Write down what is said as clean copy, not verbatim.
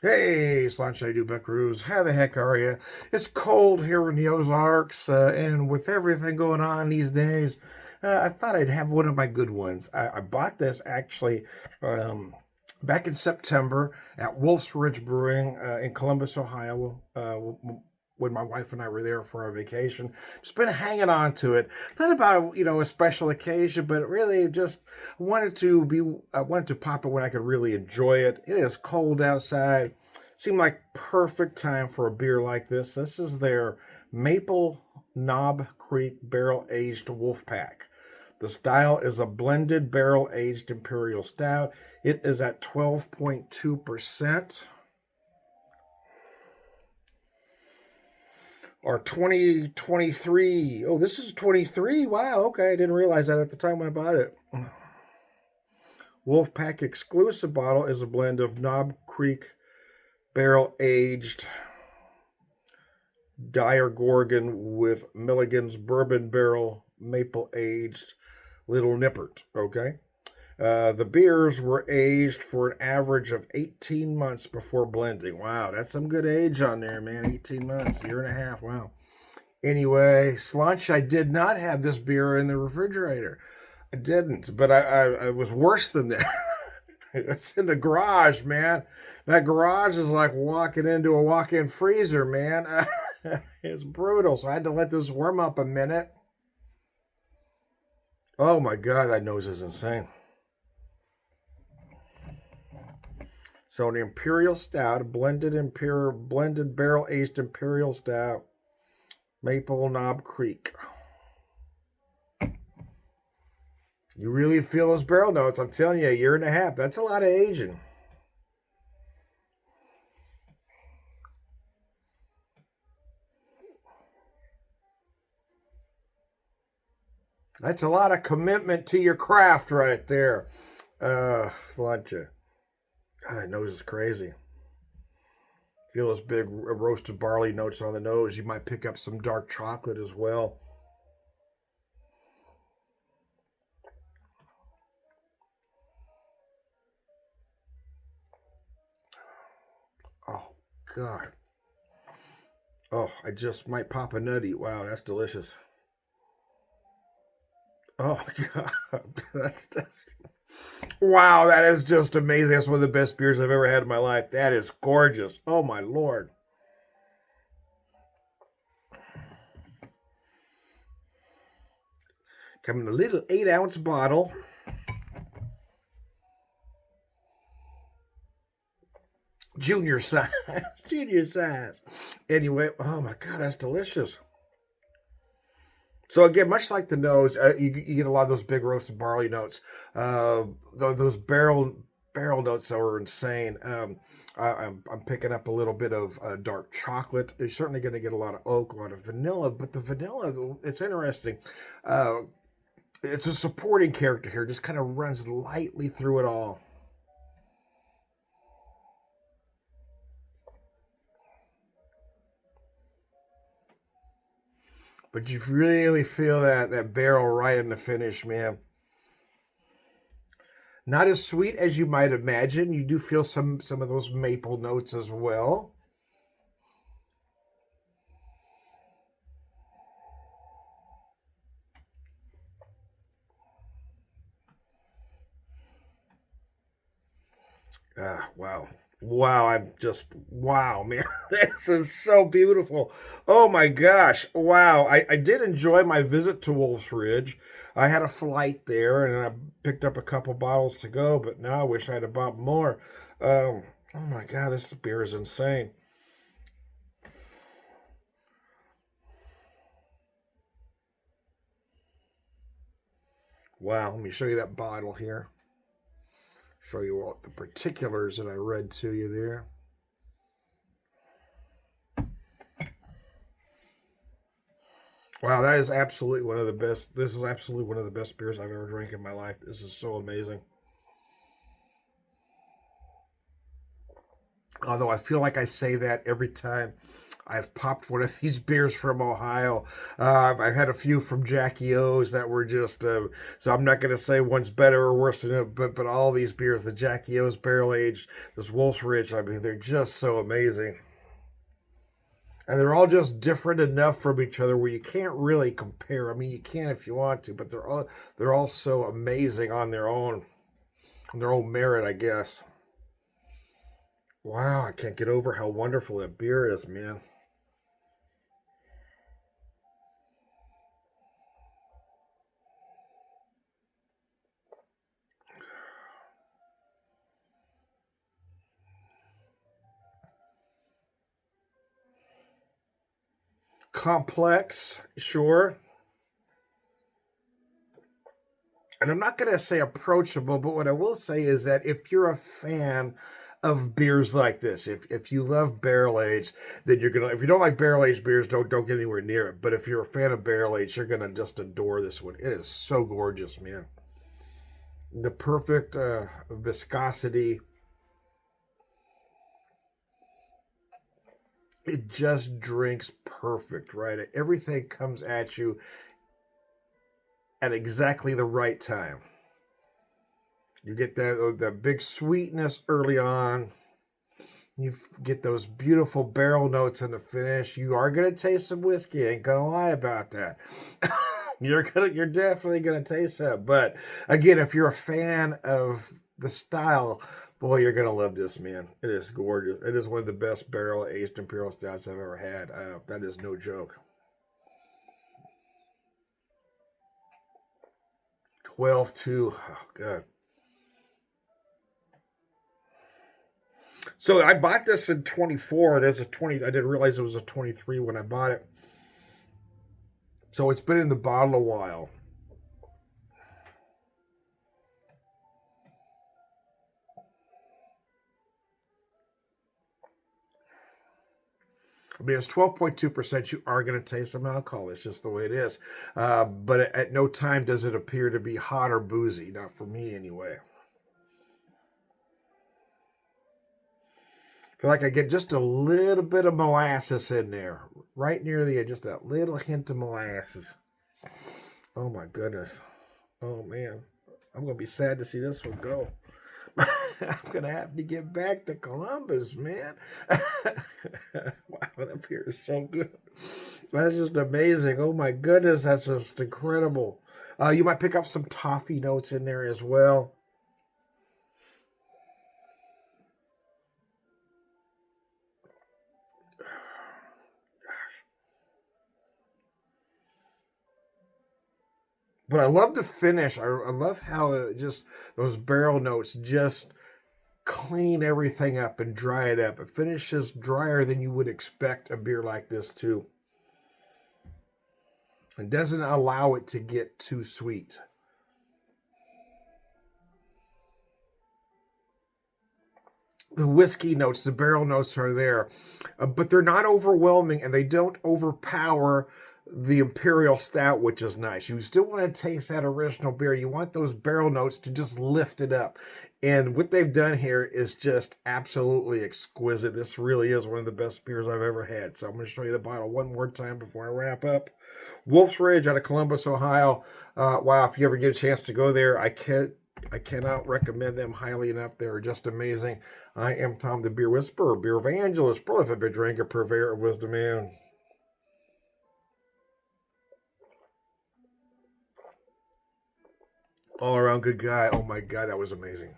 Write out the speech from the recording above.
Hey, Sunshine Do Buckaroos. How the heck are you? It's cold here in the Ozarks, and with everything going on these days, I thought I'd have one of my good ones. I bought this actually back in September at Wolf's Ridge Brewing in Columbus, Ohio. When my wife and I were there for our vacation, just been hanging on to it. Not about a special occasion, but really just I wanted to pop it when I could really enjoy it. It is cold outside. Seemed like perfect time for a beer like this. This is their Maple Knob Creek Barrel Aged Wolf Pack. The style is a blended barrel aged Imperial Stout. It is at 12.2% or 2023. Oh, this is 23. Wow, okay. I didn't realize that at the time when I bought it. Wolfpack exclusive bottle is a blend of Knob Creek barrel aged Dire Gorgon with Milligan's bourbon barrel maple aged Little Nippert. Okay. The beers were aged for an average of 18 months before blending. Wow, that's some good age on there, man. 18 months, year and a half. Wow. Anyway, Slunch, I did not have this beer in the refrigerator. I didn't, but I was worse than that. It's in the garage, man. That garage is like walking into a walk-in freezer, man. It's brutal. So I had to let this warm up a minute. Oh my God, that nose is insane. So the Imperial Stout, blended barrel aged Imperial Stout, Maple Knob Creek. You really feel those barrel notes. I'm telling you, a year and a half. That's a lot of aging. That's a lot of commitment to your craft right there. Lunch. God, that nose is crazy. Feel those big roasted barley notes on the nose. You might pick up some dark chocolate as well. Oh, God. Oh, I just might pop a nutty. Wow, that's delicious. Oh, God. Wow, that is just amazing. That's one of the best beers I've ever had in my life. That is gorgeous. Oh, my Lord. Come in a little 8-ounce bottle. Junior size. Junior size. Anyway, oh my God, that's delicious. So again, much like the nose, you get a lot of those big roasted barley notes. Those barrel notes are insane. I'm picking up a little bit of dark chocolate. You're certainly going to get a lot of oak, a lot of vanilla, but the vanilla, it's interesting. Uh, it's a supporting character here, just kind of runs lightly through it all. But you really feel that barrel right in the finish, man. Not as sweet as you might imagine. You do feel some of those maple notes as well. Wow. Wow, I'm just wow, man. This is so beautiful. Oh my gosh. Wow. I did enjoy my visit to Wolf's Ridge. I had a flight there and I picked up a couple bottles to go, but now I wish I'd have bought more. Oh my god, this beer is insane. Wow, let me show you that bottle here. Show you all the particulars that I read to you there. Wow, that is absolutely one of the best. This is absolutely one of the best beers I've ever drank in my life. This is so amazing. Although I feel like I say that every time I've popped one of these beers from Ohio. I had a few from Jackie O's that were just, so I'm not going to say one's better or worse than it, but all these beers, the Jackie O's barrel aged, this Wolf's Ridge, I mean, they're just so amazing. And they're all just different enough from each other where you can't really compare. I mean, you can if you want to, but they're all so amazing on their own merit, I guess. Wow, I can't get over how wonderful that beer is, man. Complex, sure. And I'm not going to say approachable, but what I will say is that if you're a fan of beers like this, if you love barrel aged, then you're gonna. If you don't like barrel aged beers, don't get anywhere near it. But if you're a fan of barrel aged, you're gonna just adore this one. It is so gorgeous, man. The perfect viscosity. It just drinks perfect, right? Everything comes at you at exactly the right time. You get the big sweetness early on. You get those beautiful barrel notes in the finish. You are gonna taste some whiskey. Ain't gonna lie about that. You're definitely gonna taste that. But again, if you're a fan of the style, boy, you're gonna love this, man. It is gorgeous. It is one of the best barrel aged imperial stouts I've ever had. That is no joke. 12-2. Oh, God. So I bought this in 24. It is a 20. I didn't realize it was a 23 when I bought it. So it's been in the bottle a while. I mean, it's 12.2%. You are going to taste some alcohol. It's just the way it is. But at no time does it appear to be hot or boozy. Not for me, anyway. I feel like I get just a little bit of molasses in there. Right near the edge. Just a little hint of molasses. Oh, my goodness. Oh, man. I'm going to be sad to see this one go. I'm gonna have to get back to Columbus, man. Wow, that beer is so good. That's just amazing. Oh my goodness, that's just incredible. You might pick up some toffee notes in there as well. But I love the finish. I love how just those barrel notes just clean everything up and dry it up. It finishes drier than you would expect a beer like this to. And doesn't allow it to get too sweet. The whiskey notes, the barrel notes are there, but they're not overwhelming and they don't overpower the Imperial Stout, which is nice. You still want to taste that original beer. You want those barrel notes to just lift it up. And what they've done here is just absolutely exquisite. This really is one of the best beers I've ever had. So I'm going to show you the bottle one more time before I wrap up. Wolf's Ridge out of Columbus, Ohio. Wow, if you ever get a chance to go there, I cannot recommend them highly enough. They're just amazing. I am Tom the Beer Whisperer, Beer Evangelist, prolific beer drinker, purveyor of wisdom, man. All around good guy. Oh my God, that was amazing.